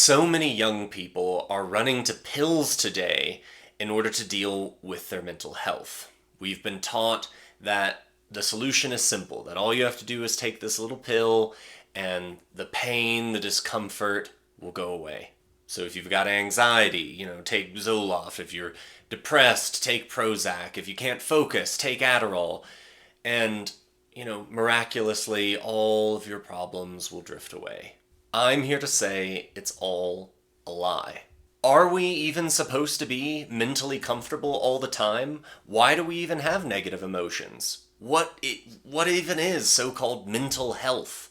So many young people are running to pills today in order to deal with their mental health. We've been taught that the solution is simple, that all you have to do is take this little pill and the pain, the discomfort will go away. So if you've got anxiety, take Zoloft. If you're depressed, take Prozac. If you can't focus, take Adderall. And, miraculously, all of your problems will drift away. I'm here to say it's all a lie. Are we even supposed to be mentally comfortable all the time? Why do we even have negative emotions? What even is so-called mental health?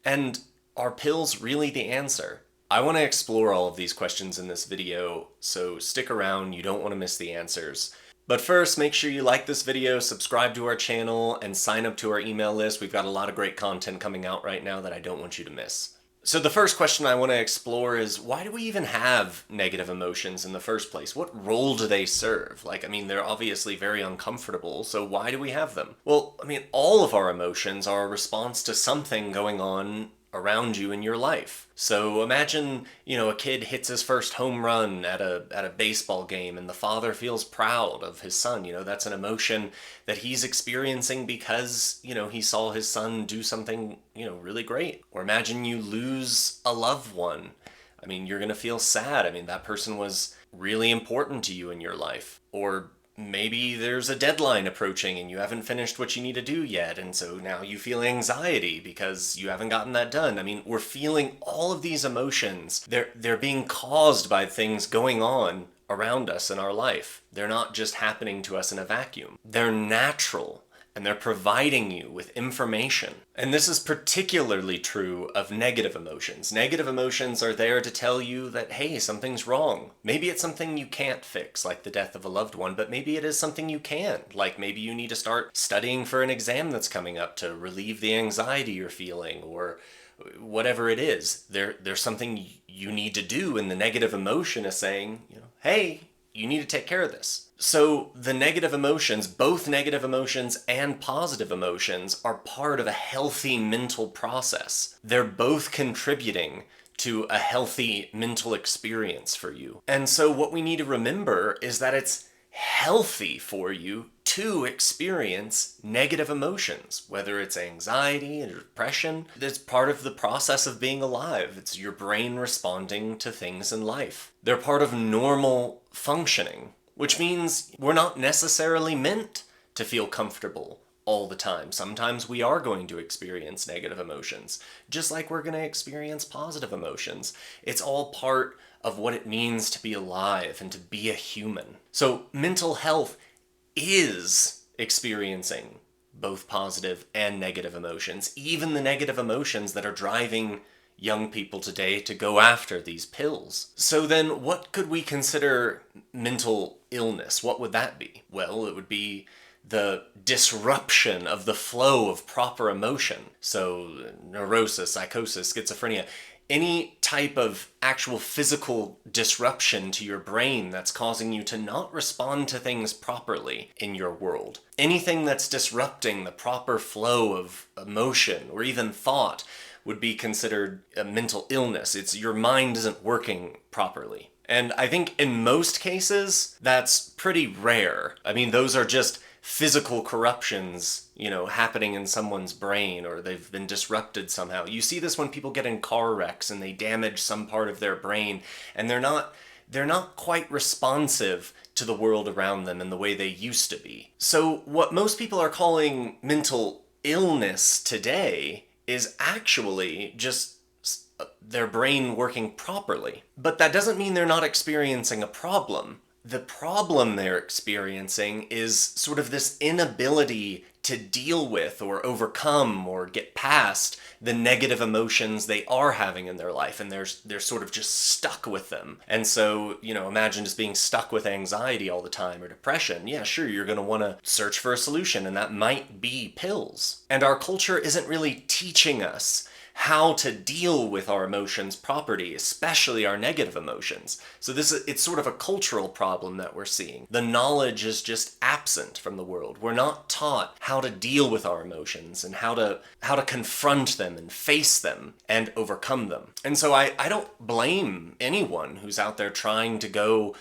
And are pills really the answer? I want to explore all of these questions in this video, so stick around, you don't want to miss the answers. But first, make sure you like this video, subscribe to our channel, and sign up to our email list. We've got a lot of great content coming out right now that I don't want you to miss. So the first question I want to explore is, why do we even have negative emotions in the first place? What role do they serve? They're obviously very uncomfortable, so why do we have them? Well, all of our emotions are a response to something going on around you in your life. So imagine, a kid hits his first home run at a baseball game and the father feels proud of his son. That's an emotion that he's experiencing because, he saw his son do something, really great. Or imagine you lose a loved one. You're going to feel sad. That person was really important to you in your life. Or maybe there's a deadline approaching and you haven't finished what you need to do yet, and so now you feel anxiety because you haven't gotten that done. We're feeling all of these emotions. They're being caused by things going on around us in our life. They're not just happening to us in a vacuum. They're natural, and they're providing you with information. And this is particularly true of negative emotions. Negative emotions are there to tell you that, hey, something's wrong. Maybe it's something you can't fix, like the death of a loved one, but maybe it is something you can. Like maybe you need to start studying for an exam that's coming up to relieve the anxiety you're feeling, or whatever it is. There's something you need to do, and the negative emotion is saying, hey, you need to take care of this. So the negative emotions, both negative emotions and positive emotions, are part of a healthy mental process. They're both contributing to a healthy mental experience for you. And so what we need to remember is that it's healthy for you to experience negative emotions, whether it's anxiety or depression. It's part of the process of being alive. It's your brain responding to things in life. They're part of normal functioning, which means we're not necessarily meant to feel comfortable all the time. Sometimes we are going to experience negative emotions, just like we're going to experience positive emotions. It's all part of what it means to be alive and to be a human. So mental health is experiencing both positive and negative emotions, even the negative emotions that are driving young people today to go after these pills. So then what could we consider mental illness? What would that be? Well, it would be the disruption of the flow of proper emotion. So neurosis, psychosis, schizophrenia, any type of actual physical disruption to your brain that's causing you to not respond to things properly in your world. Anything that's disrupting the proper flow of emotion or even thought would be considered a mental illness. It's your mind isn't working properly. And I think in most cases, that's pretty rare. Those are just physical corruptions, happening in someone's brain, or they've been disrupted somehow. You see this when people get in car wrecks and they damage some part of their brain, and they're not quite responsive to the world around them in the way they used to be. So what most people are calling mental illness today is actually just their brain working properly. But that doesn't mean they're not experiencing a problem. The problem they're experiencing is sort of this inability to deal with or overcome or get past the negative emotions they are having in their life, and they're sort of just stuck with them. And so, imagine just being stuck with anxiety all the time or depression. Yeah, sure, you're going to want to search for a solution, and that might be pills. And our culture isn't really teaching us how to deal with our emotions properly, especially our negative emotions. So it's sort of a cultural problem that we're seeing. The knowledge is just absent from the world. We're not taught how to deal with our emotions and how to confront them and face them and overcome them. And so I don't blame anyone who's out there trying to go,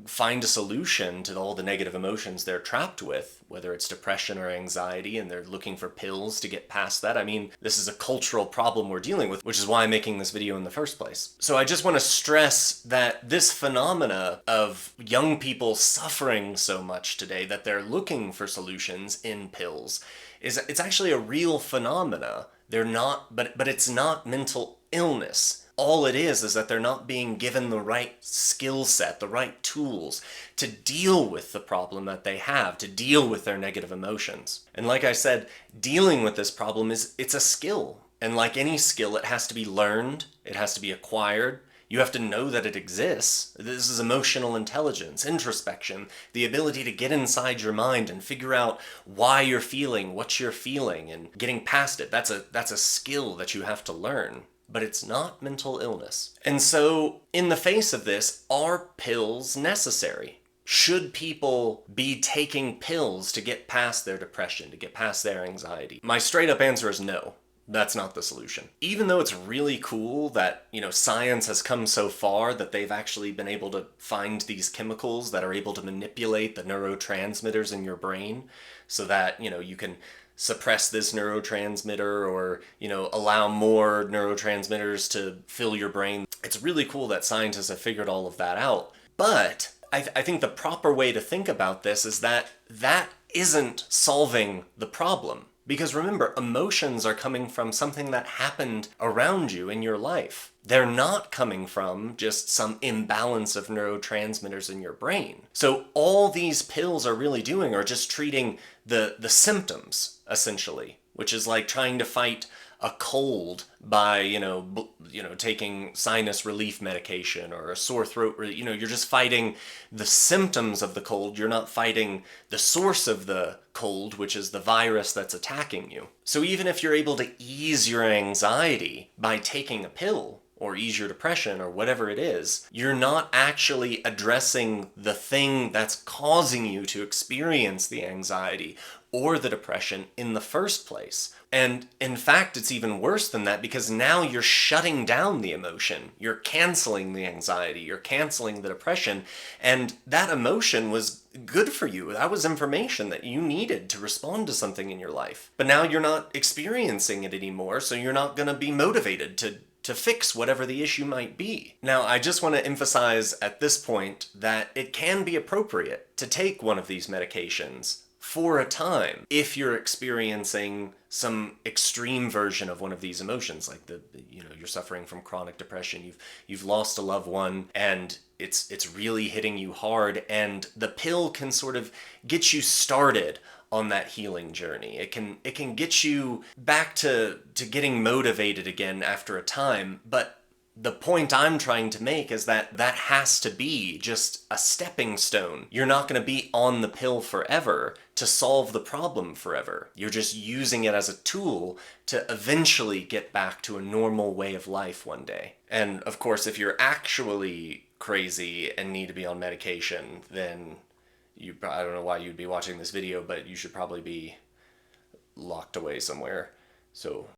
find a solution to all the negative emotions they're trapped with, whether it's depression or anxiety, and they're looking for pills to get past that. I mean, this is a cultural problem we're dealing with, which is why I'm making this video in the first place. So I just want to stress that this phenomena of young people suffering so much today that they're looking for solutions in pills it's actually a real phenomena. They're not, but it's not mental illness. All it is that they're not being given the right skill set, the right tools to deal with the problem that they have, to deal with their negative emotions. And like I said, dealing with this problem it's a skill. And like any skill, it has to be learned, it has to be acquired. You have to know that it exists. This is emotional intelligence, introspection, the ability to get inside your mind and figure out why you're feeling what you're feeling and getting past it. That's a skill that you have to learn. But it's not mental illness. And so, in the face of this, are pills necessary? Should people be taking pills to get past their depression, to get past their anxiety? My straight up answer is no. That's not the solution. Even though it's really cool that, science has come so far that they've actually been able to find these chemicals that are able to manipulate the neurotransmitters in your brain so that, you can suppress this neurotransmitter or, allow more neurotransmitters to fill your brain. It's really cool that scientists have figured all of that out. But I think the proper way to think about this is that isn't solving the problem. Because remember, emotions are coming from something that happened around you in your life. They're not coming from just some imbalance of neurotransmitters in your brain. So all these pills are really doing are just treating the symptoms, essentially, which is like trying to fight a cold by, taking sinus relief medication or a sore throat, you're just fighting the symptoms of the cold. You're not fighting the source of the cold, which is the virus that's attacking you. So even if you're able to ease your anxiety by taking a pill, or ease your depression, or whatever it is, you're not actually addressing the thing that's causing you to experience the anxiety or the depression in the first place. And in fact, it's even worse than that because now you're shutting down the emotion. You're canceling the anxiety, you're canceling the depression, and that emotion was good for you. That was information that you needed to respond to something in your life. But now you're not experiencing it anymore, so you're not going to be motivated to fix whatever the issue might be. Now, I just want to emphasize at this point that it can be appropriate to take one of these medications for a time if you're experiencing some extreme version of one of these emotions, like you're suffering from chronic depression, you've lost a loved one, and it's really hitting you hard, and the pill can sort of get you started on that healing journey. It can get you back to getting motivated again after a time, but the point I'm trying to make is that has to be just a stepping stone. You're not going to be on the pill forever to solve the problem forever. You're just using it as a tool to eventually get back to a normal way of life one day. And of course, if you're actually crazy and need to be on medication, then I don't know why you'd be watching this video, but you should probably be locked away somewhere. So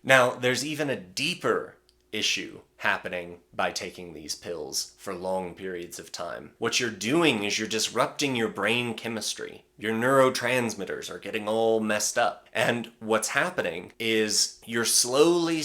now there's even a deeper issue happening by taking these pills for long periods of time. What you're doing is you're disrupting your brain chemistry. Your neurotransmitters are getting all messed up. And what's happening is you're slowly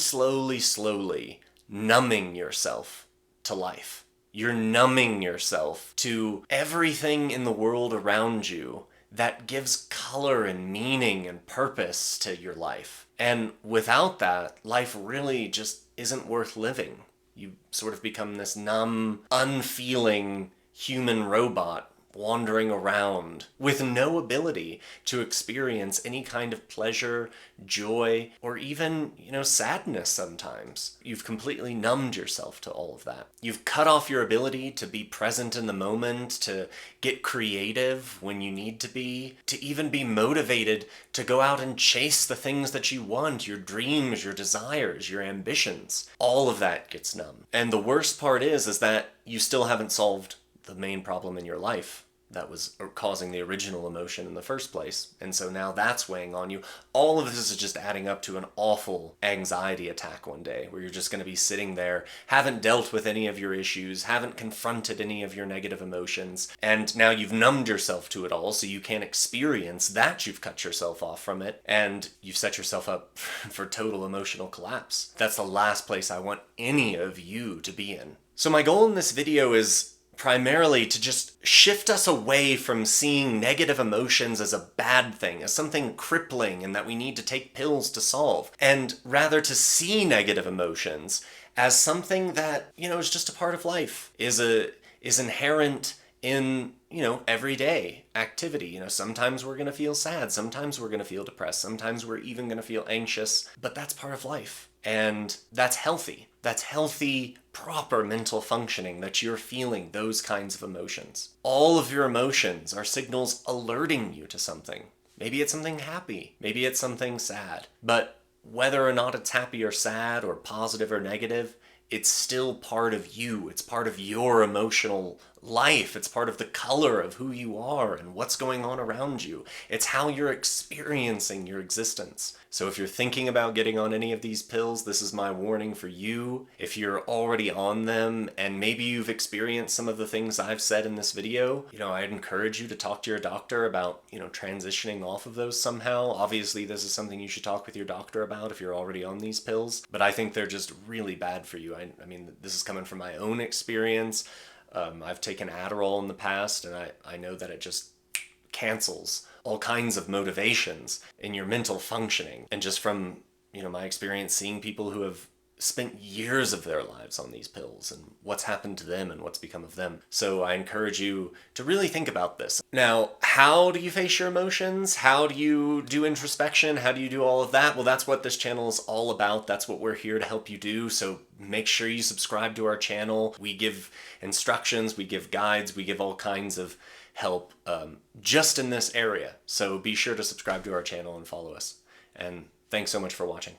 numbing yourself to life. You're numbing yourself to everything in the world around you that gives color and meaning and purpose to your life. And without that, life really just isn't worth living. You sort of become this numb, unfeeling human robot wandering around with no ability to experience any kind of pleasure, joy, or even, sadness sometimes. You've completely numbed yourself to all of that. You've cut off your ability to be present in the moment, to get creative when you need to be, to even be motivated to go out and chase the things that you want, your dreams, your desires, your ambitions. All of that gets numb. And the worst part is that you still haven't solved the main problem in your life that was causing the original emotion in the first place. And so now that's weighing on you. All of this is just adding up to an awful anxiety attack one day where you're just going to be sitting there, haven't dealt with any of your issues, haven't confronted any of your negative emotions, and now you've numbed yourself to it all so you can't experience that. You've cut yourself off from it, and you've set yourself up for total emotional collapse. That's the last place I want any of you to be in. So my goal in this video is primarily to just shift us away from seeing negative emotions as a bad thing, as something crippling and that we need to take pills to solve, and rather to see negative emotions as something that, is just a part of life, is inherent in, everyday activity. Sometimes we're going to feel sad, sometimes we're going to feel depressed, sometimes we're even going to feel anxious, but that's part of life. And that's healthy. That's healthy, proper mental functioning, that you're feeling those kinds of emotions. All of your emotions are signals alerting you to something. Maybe it's something happy, maybe it's something sad. But whether or not it's happy or sad or positive or negative, it's still part of you. It's part of your emotional life. It's part of the color of who you are and what's going on around you. It's how you're experiencing your existence. So if you're thinking about getting on any of these pills, this is my warning for you. If you're already on them and maybe you've experienced some of the things I've said in this video, I'd encourage you to talk to your doctor about, transitioning off of those somehow. Obviously, this is something you should talk with your doctor about if you're already on these pills, but I think they're just really bad for you. I mean, this is coming from my own experience. I've taken Adderall in the past, and I know that it just cancels all kinds of motivations in your mental functioning. And just from, my experience seeing people who have spent years of their lives on these pills and what's happened to them and what's become of them. So I encourage you to really think about this. Now, how do you face your emotions? How do you do introspection? How do you do all of that? Well, that's what this channel is all about. That's what we're here to help you do. So make sure you subscribe to our channel. We give instructions, we give guides, we give all kinds of help just in this area. So be sure to subscribe to our channel and follow us. And thanks so much for watching.